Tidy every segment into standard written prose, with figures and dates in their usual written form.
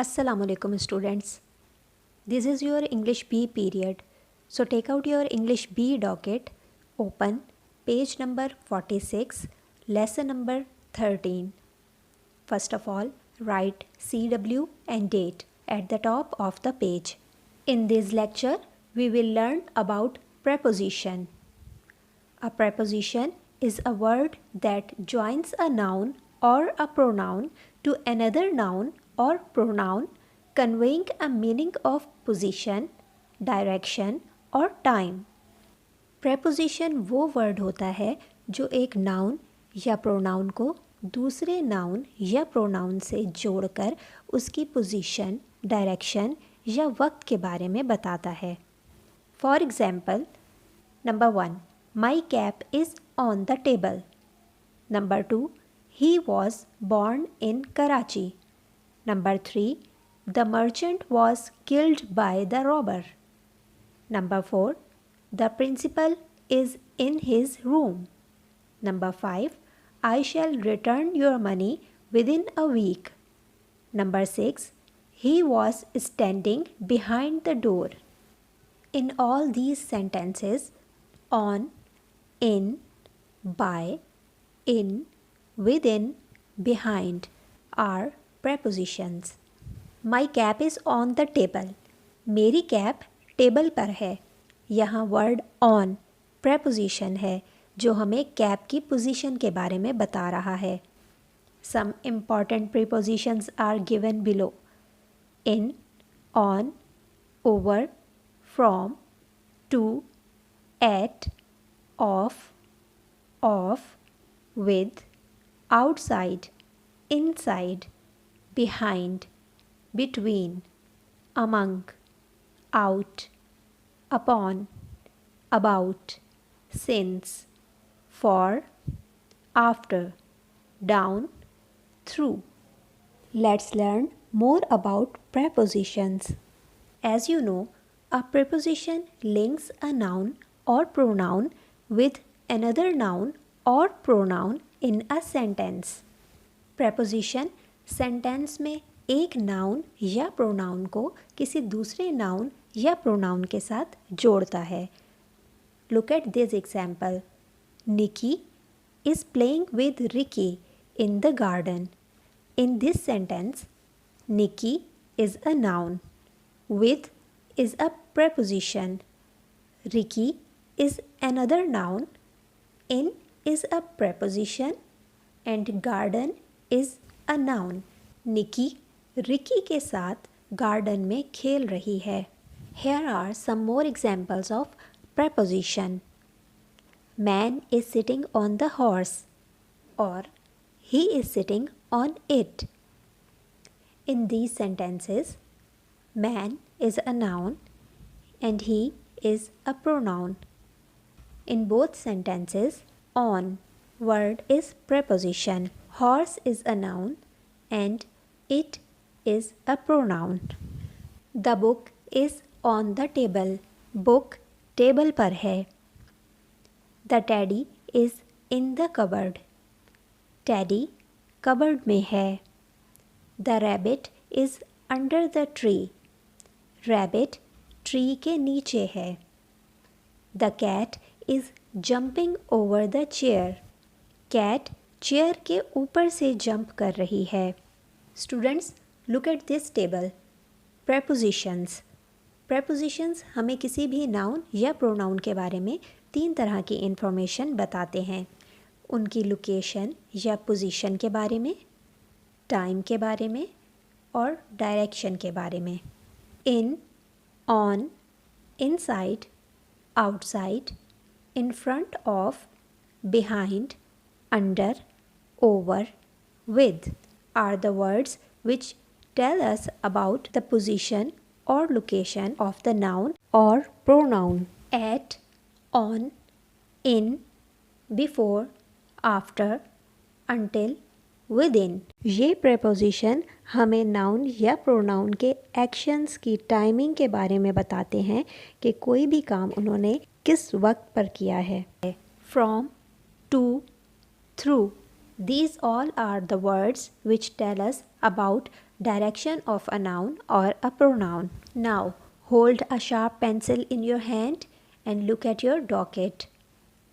Assalamualaikum students. This is your English B period. So take out your English B docket, open page number 46, lesson number 13. First of all, write CW and date at the top of the page. In this lecture, we will learn about preposition. A preposition is a word that joins a noun or a pronoun to another noun or pronoun, conveying a meaning of position, direction और time. Preposition वो word होता है जो एक noun या pronoun को दूसरे noun या प्रोनाउन से जोड़कर उसकी पोजीशन, डायरेक्शन या वक्त के बारे में बताता है. For example, number 1, My cap is on the table. Number 2, he was born in Karachi. Number 3, the merchant was killed by the robber. Number 4, the principal is in his room. Number 5, I shall return your money within a week. Number 6, he was standing behind the door. In all these sentences, on, in, by, in, within, behind are prepositions. My cap is on the table. मेरी cap table पर है. यहाँ word on preposition है जो हमें cap की position के बारे में बता रहा है. Some important prepositions are given below. In, on, over, from, to, at, off, with, outside, inside, behind, between, among, out, upon, about, since, for, after, down, through. Let's learn more about prepositions. As you know, a preposition links a noun or pronoun with another noun or pronoun in a sentence. Preposition sentence में एक noun या pronoun को किसी दूसरे noun या pronoun के साथ जोड़ता है. Look at this example. Nikki is playing with Ricky in the garden. In this sentence, Nikki is a noun. With is a preposition. Ricky is another noun. In is a preposition and garden is a noun. Nikki Ricky के साथ garden में खेल रही है. Here are some more examples of preposition. Man is sitting on the horse or he is sitting on it. In these sentences, man is a noun and he is a pronoun. In both sentences, on word is preposition. Horse is a noun and it is a pronoun. The book is on the table. Book table पर है. The teddy is in the cupboard. Teddy cupboard में है. The rabbit is under the tree. Rabbit tree के नीचे है. The cat is jumping over the chair. Cat chair के ऊपर से जंप कर रही है. Students, look at this table. Prepositions. Prepositions हमें किसी भी नाउन या प्रोनाउन के बारे में 3 तरह की इन्फॉर्मेशन बताते हैं. उनकी लोकेशन या पोजीशन के बारे में, टाइम के बारे में और डायरेक्शन के बारे में. In, on, inside, outside, in front of, behind, under, over, with are the words which tell us about the position or location of the noun or pronoun. At, on, in, before, after, until, within. ये preposition हमें noun या pronoun के actions की timing के बारे में बताते हैं कि कोई भी काम उन्होंने किस वक्त पर किया है. From, to, through These all are the words which tell us about direction of a noun or a pronoun. Now, hold a sharp pencil in your hand and look at your docket.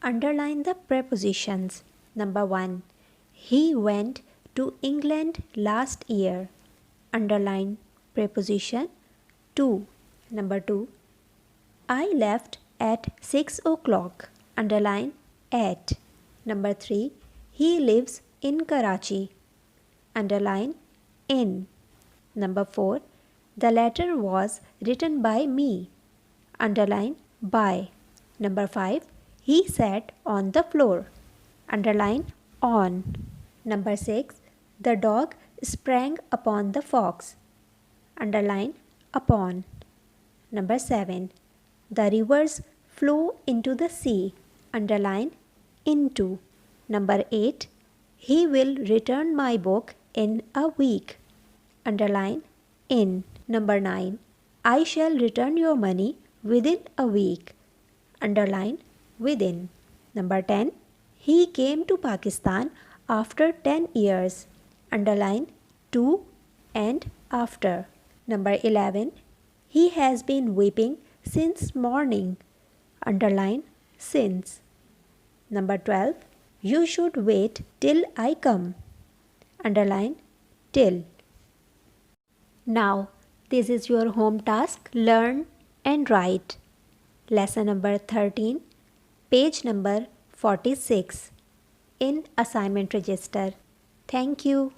Underline the prepositions. Number 1. He went to England last year. Underline preposition to. Number 2. I left at 6 o'clock. Underline at. Number 3. He lives in Karachi. Underline in. Number 4. The letter was written by me. Underline by. Number 5. He sat on the floor. Underline on. Number 6. The dog sprang upon the fox. Underline upon. Number 7. The rivers flow into the sea. Underline into. Number 8. He will return my book in a week. Underline in. Number 9. I shall return your money within a week. Underline within. Number 10. He came to Pakistan after 10 years. Underline to and after. Number 11. He has been weeping since morning. Underline since. Number 12. You should wait till I come. Underline till. Now, this is your home task. Learn and write. Lesson number 13, page number 46 in assignment register. Thank you.